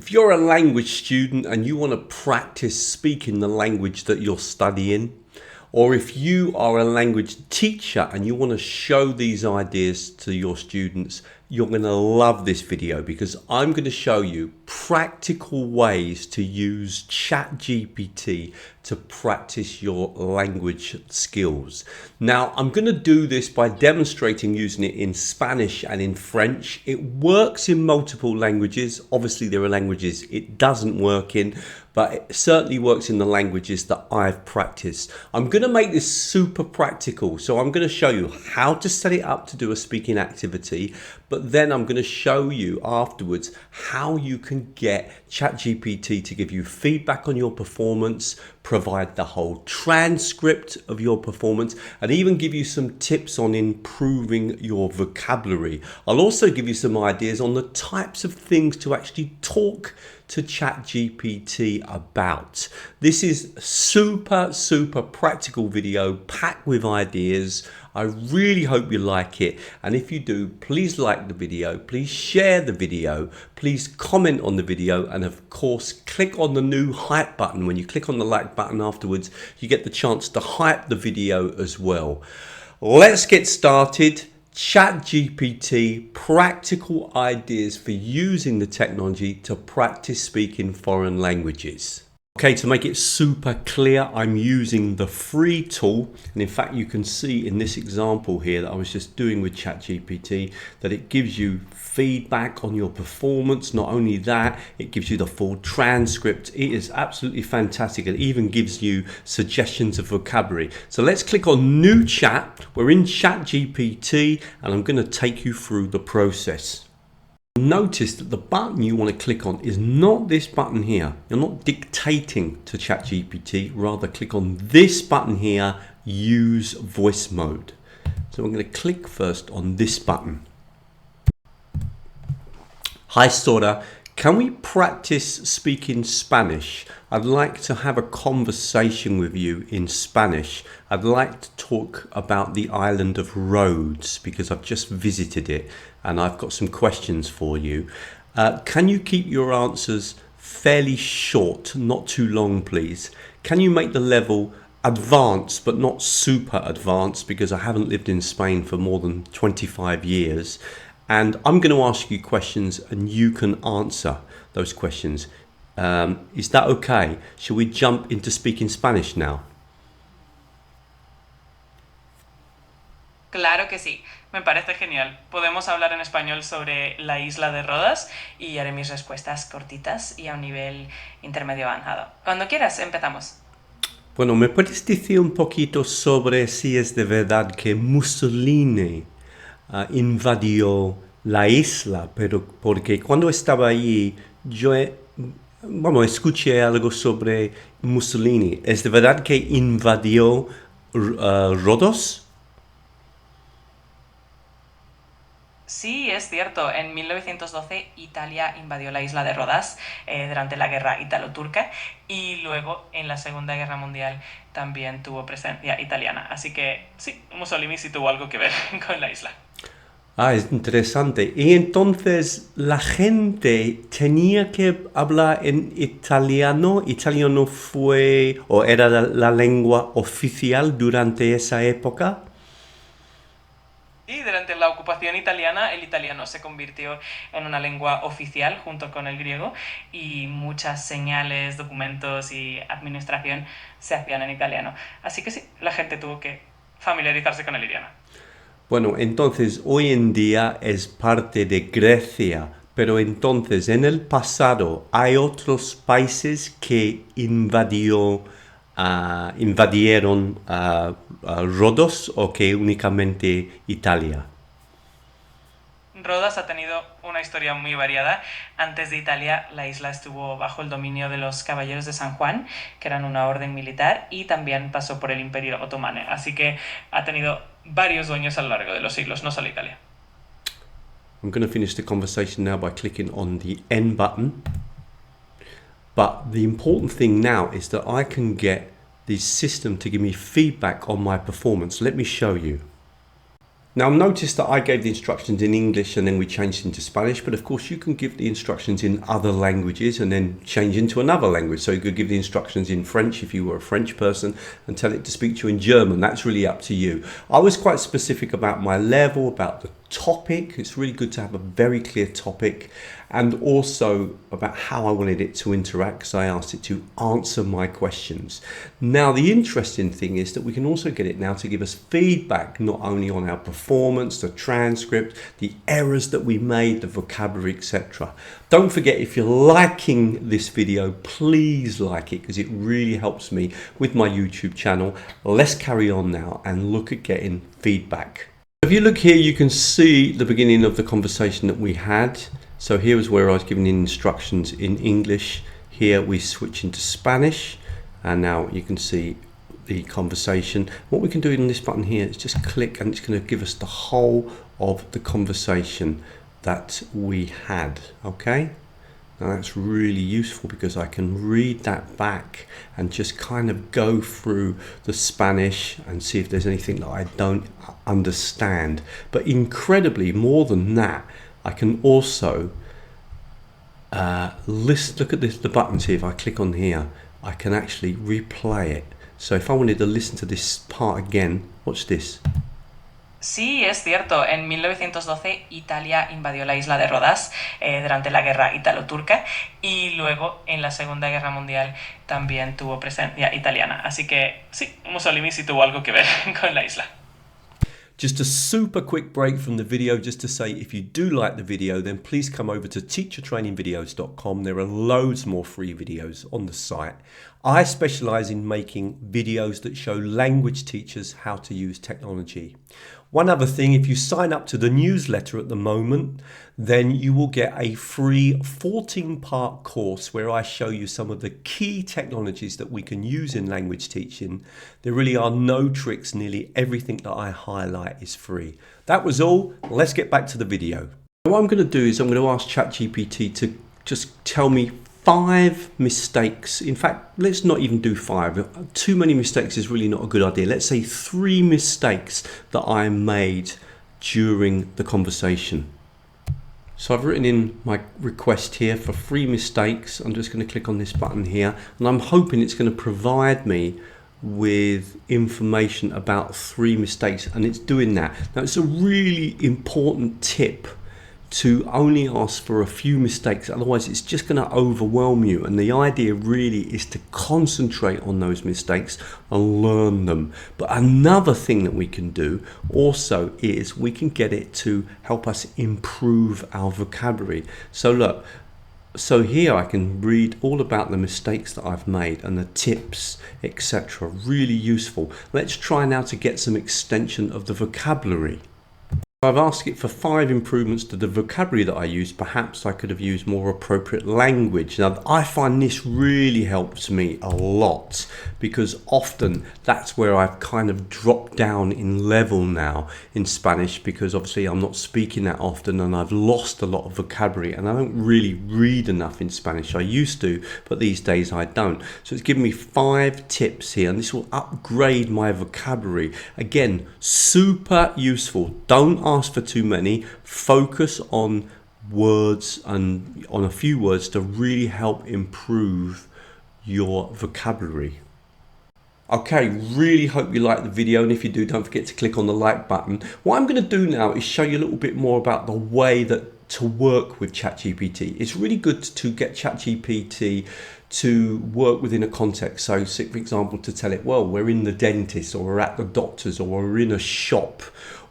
If you're a language student and you want to practice speaking the language that you're studying, or if you are a language teacher and you want to show these ideas to your students, you're going to love this video because I'm going to show you practical ways to use ChatGPT to practice your language skills. Now, I'm going to do this by demonstrating using it in Spanish and in French. It works in multiple languages. Obviously, there are languages it doesn't work in, but it certainly works in the languages that I've practiced. I'm going to make this super practical. So I'm going to show you how to set it up to do a speaking activity, but then I'm going to show you afterwards how you can get ChatGPT to give you feedback on your performance, provide the whole transcript of your performance, and even give you some tips on improving your vocabulary. I'll also give you some ideas on the types of things to actually talk to ChatGPT about. This is super practical video packed with ideas. I really hope you like it, and if you do, please like the video, please share the video, please comment on the video, and of course click on the new hype button. When you click on the like button afterwards, you get the chance to hype the video as well. Let's get started. ChatGPT, practical ideas for using the technology to practice speaking foreign languages. Okay, to make it super clear, I'm using the free tool, and in fact you can see in this example here that I was just doing with ChatGPT that it gives you feedback on your performance. Not only that, it gives you the full transcript. It is absolutely fantastic. It even gives you suggestions of vocabulary. So let's click on New Chat. We're in ChatGPT, and I'm going to take you through the process. Notice that the button you want to click on is not this button here. You're not dictating to ChatGPT, rather click on this button here, use voice mode. So I'm going to click first on this button. Hi Sora, can we practice speaking Spanish? I'd like to have a conversation with you in Spanish. I'd like to talk about the island of Rhodes because I've just visited it and I've got some questions for you. Can you keep your answers fairly short, not too long, please? Can you make the level advanced but not super advanced because I haven't lived in Spain for more than 25 years? And I'm going to ask you questions and you can answer those questions. Is that okay? Shall we jump into speaking Spanish now? Claro que sí, me parece genial. Podemos hablar en español sobre la isla de Rodas y haré mis respuestas cortitas y a un nivel intermedio avanzado. Cuando quieras, empezamos. Bueno, ¿me puedes decir un poquito sobre si es de verdad que Mussolini invadió la isla? Pero porque cuando estaba allí yo escuché algo sobre Mussolini. ¿Es de verdad que invadió Rodos? Sí, es cierto. En 1912 Italia invadió la isla de Rodas durante la guerra italo-turca y luego en la Segunda Guerra Mundial también tuvo presencia italiana. Así que sí, Mussolini sí tuvo algo que ver con la isla. Ah, es interesante. Y entonces la gente tenía que hablar en italiano. ¿Italiano fue o era la lengua oficial durante esa época? Y durante la ocupación italiana, el italiano se convirtió en una lengua oficial junto con el griego y muchas señales, documentos y administración se hacían en italiano. Así que sí, la gente tuvo que familiarizarse con el idioma. Bueno, entonces hoy en día es parte de Grecia, pero entonces en el pasado hay otros países que invadieron Rodos o que únicamente Italia. Rodas ha tenido una historia muy variada. Antes de Italia, la isla estuvo bajo el dominio de los caballeros de San Juan, que eran una orden militar, y también pasó por el Imperio Otomano. Así que ha tenido varios dueños a lo largo de los siglos, no solo Italia. I'm going to finish the conversation now by clicking on the End button. But the important thing now is that I can get the system to give me feedback on my performance. Let me show you. Now notice that I gave the instructions in English and then we changed into Spanish, but of course you can give the instructions in other languages and then change into another language. So you could give the instructions in French if you were a French person and tell it to speak to you in German. That's really up to you. I was quite specific about my level, about the topic. It's really good to have a very clear topic, and also about how I wanted it to interact, because I asked it to answer my questions. Now the interesting thing is that we can also get it now to give us feedback, not only on our performance, the transcript, the errors that we made, the vocabulary, etc. Don't forget, if you're liking this video, please like it, because it really helps me with my YouTube channel. Let's carry on now and look at getting feedback. If you look here, you can see the beginning of the conversation that we had. So here was where I was giving instructions in English. Here we switch into Spanish, and now you can see the conversation. What we can do in this button here is just click, and it's going to give us the whole of the conversation that we had. Okay, now that's really useful because I can read that back and just kind of go through the Spanish and see if there's anything that I don't understand. But incredibly, more than that, I can also look at this, the buttons here. If I click on here, I can actually replay it. So if I wanted to listen to this part again, watch this. Sí, es cierto. En 1912 Italia invadió la isla de Rodas durante la guerra italo-turca, y luego en la Segunda Guerra Mundial también tuvo presencia italiana. Así que sí, Mussolini sí tuvo algo que ver con la isla. Just a super quick break from the video just to say, if you do like the video, then please come over to teachertrainingvideos.com. There are loads more free videos on the site. I specialize in making videos that show language teachers how to use technology. One other thing, if you sign up to the newsletter at the moment, then you will get a free 14-part course where I show you some of the key technologies that we can use in language teaching. There really are no tricks. Nearly everything that I highlight is free. That was all. Let's get back to the video. What I'm going to do is I'm going to ask ChatGPT to just tell me 5 mistakes. In fact, let's not even do 5. Too many mistakes is really not a good idea. Let's say 3 mistakes that I made during the conversation. So I've written in my request here for 3 mistakes. I'm just going to click on this button here, and I'm hoping it's going to provide me with information about 3 mistakes, and it's doing that. Now, it's a really important tip to only ask for a few mistakes, otherwise it's just going to overwhelm you, and the idea really is to concentrate on those mistakes and learn them. But another thing that we can do also is we can get it to help us improve our vocabulary. So look, so here I can read all about the mistakes that I've made and the tips, etc. Really useful. Let's try now to get some extension of the vocabulary. I've asked it for 5 improvements to the vocabulary that I use. Perhaps I could have used more appropriate language. Now, I find this really helps me a lot, because often that's where I've kind of dropped down in level now in Spanish, because obviously I'm not speaking that often and I've lost a lot of vocabulary, and I don't really read enough in Spanish. I used to, but these days I don't. So it's given me 5 tips here, and this will upgrade my vocabulary. Again, super useful. Don't ask for too many. Focus on words and on a few words to really help improve your vocabulary. Okay, really hope you like the video, and if you do, don't forget to click on the like button. What I'm going to do now is show you a little bit more about the way that to work with ChatGPT. It's really good to get ChatGPT to work within a context. So, for example, to tell it, well, we're in the dentist, or we're at the doctor's, or we're in a shop,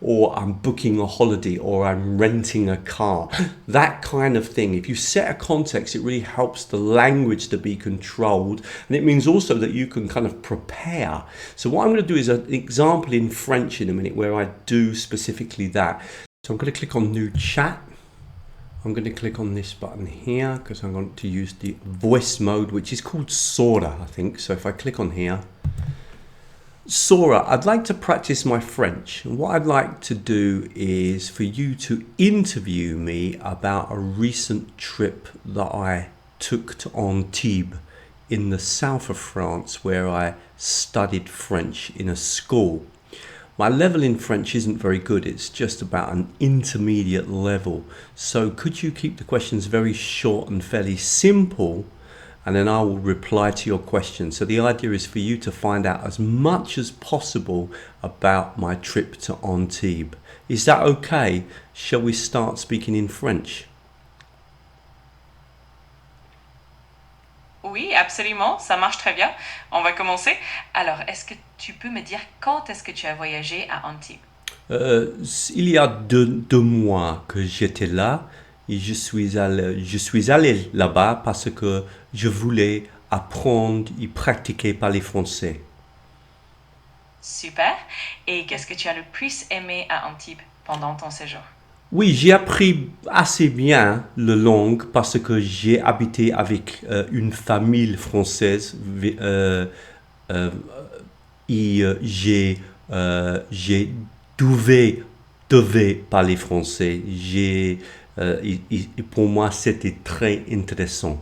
or I'm booking a holiday, or I'm renting a car. That kind of thing. If you set a context, it really helps the language to be controlled, and it means also that you can kind of prepare. So what I'm going to do is an example in French in a minute where I do specifically that. So I'm going to click on New Chat. I'm going to click on this button here because I'm going to use the voice mode, which is called Sora, I think. So if I click on here, Sora, I'd like to practice my French. And what I'd like to do is for you to interview me about a recent trip that I took to Antibes in the south of France, where I studied French in a school. My level in French isn't very good. It's just about an intermediate level. So could you keep the questions very short and fairly simple? And then I will reply to your questions. So the idea is for you to find out as much as possible about my trip to Antibes. Is that okay? Shall we start speaking in French? Oui, absolument, ça marche très bien. On va commencer. Alors, est-ce que tu peux me dire quand est-ce que tu as voyagé à Antibes? Il y a deux mois que j'étais là et je suis allé là-bas parce que je voulais apprendre et pratiquer parler français. Super. Et qu'est-ce que tu as le plus aimé à Antibes pendant ton séjour? Oui, j'ai appris assez bien la langue parce que j'ai habité avec une famille française euh, et j'ai devais parler français. Et pour moi, c'était très intéressant.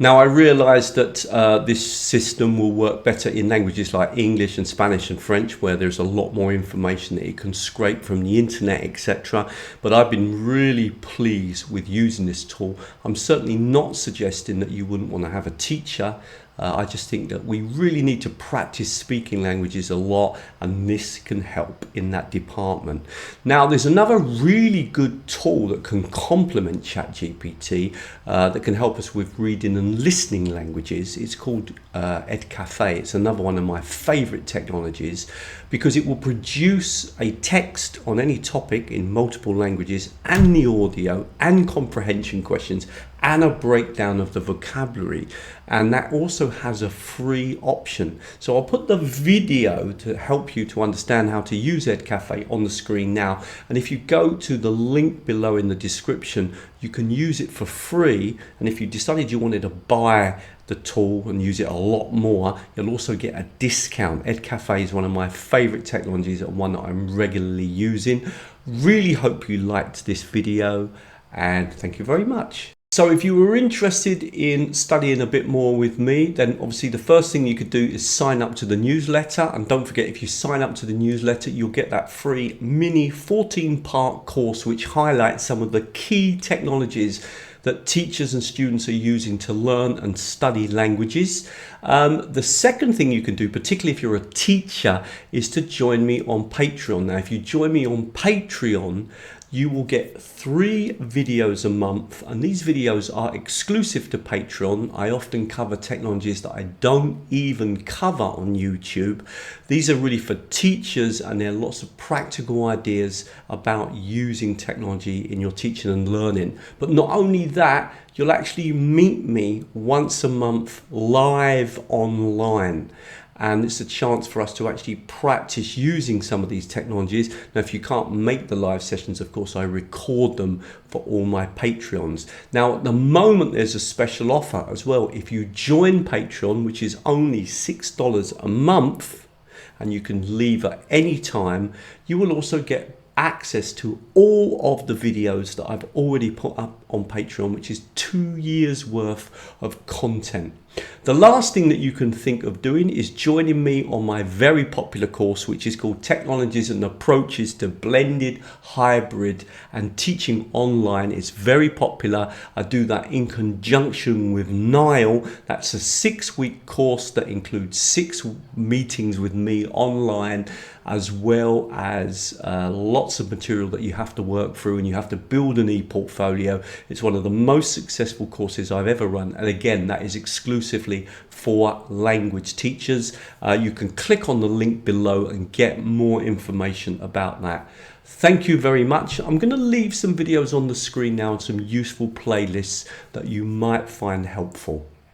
Now, I realized that this system will work better in languages like English and Spanish and French, where there's a lot more information that it can scrape from the internet, etc. But I've been really pleased with using this tool. I'm certainly not suggesting that you wouldn't want to have a teacher. I just think that we really need to practice speaking languages a lot, and this can help in that department. Now, there's another really good tool that can complement ChatGPT that can help us with reading and listening languages. It's called EdCafe. It's another one of my favorite technologies because it will produce a text on any topic in multiple languages and the audio and comprehension questions and a breakdown of the vocabulary, and that also has a free option. So I'll put the video to help you to understand how to use EdCafe on the screen now, and if you go to the link below in the description, you can use it for free, and if you decided you wanted to buy the tool and use it a lot more, you'll also get a discount. EdCafe is one of my favorite technologies and one that I'm regularly using. Really hope you liked this video, and thank you very much. So if you were interested in studying a bit more with me, then obviously the first thing you could do is sign up to the newsletter. And don't forget, if you sign up to the newsletter, you'll get that free mini 14-part course which highlights some of the key technologies that teachers and students are using to learn and study languages. The second thing you can do, particularly if you're a teacher, is to join me on Patreon. Now, if you join me on Patreon, you will get 3 videos a month, and these videos are exclusive to Patreon. I often cover technologies that I don't even cover on YouTube. These are really for teachers, and there are lots of practical ideas about using technology in your teaching and learning. But not only that, you'll actually meet me once a month live online. And it's a chance for us to actually practice using some of these technologies. Now, if you can't make the live sessions, of course, I record them for all my Patreons. Now, at the moment, there's a special offer as well. If you join Patreon, which is only $6 a month, and you can leave at any time, you will also get access to all of the videos that I've already put up on Patreon, which is 2 years worth of content. The last thing that you can think of doing is joining me on my very popular course, which is called Technologies and Approaches to Blended, Hybrid and Teaching Online. It's very popular. I do that in conjunction with NILE. That's a 6-week course that includes 6 meetings with me online, as well as lots of material that you have to work through, and you have to build an e-portfolio. It's one of the most successful courses I've ever run, and again, that is exclusively for language teachers. You can click on the link below and get more information about that. Thank you very much. I'm going to leave some videos on the screen now and some useful playlists that you might find helpful.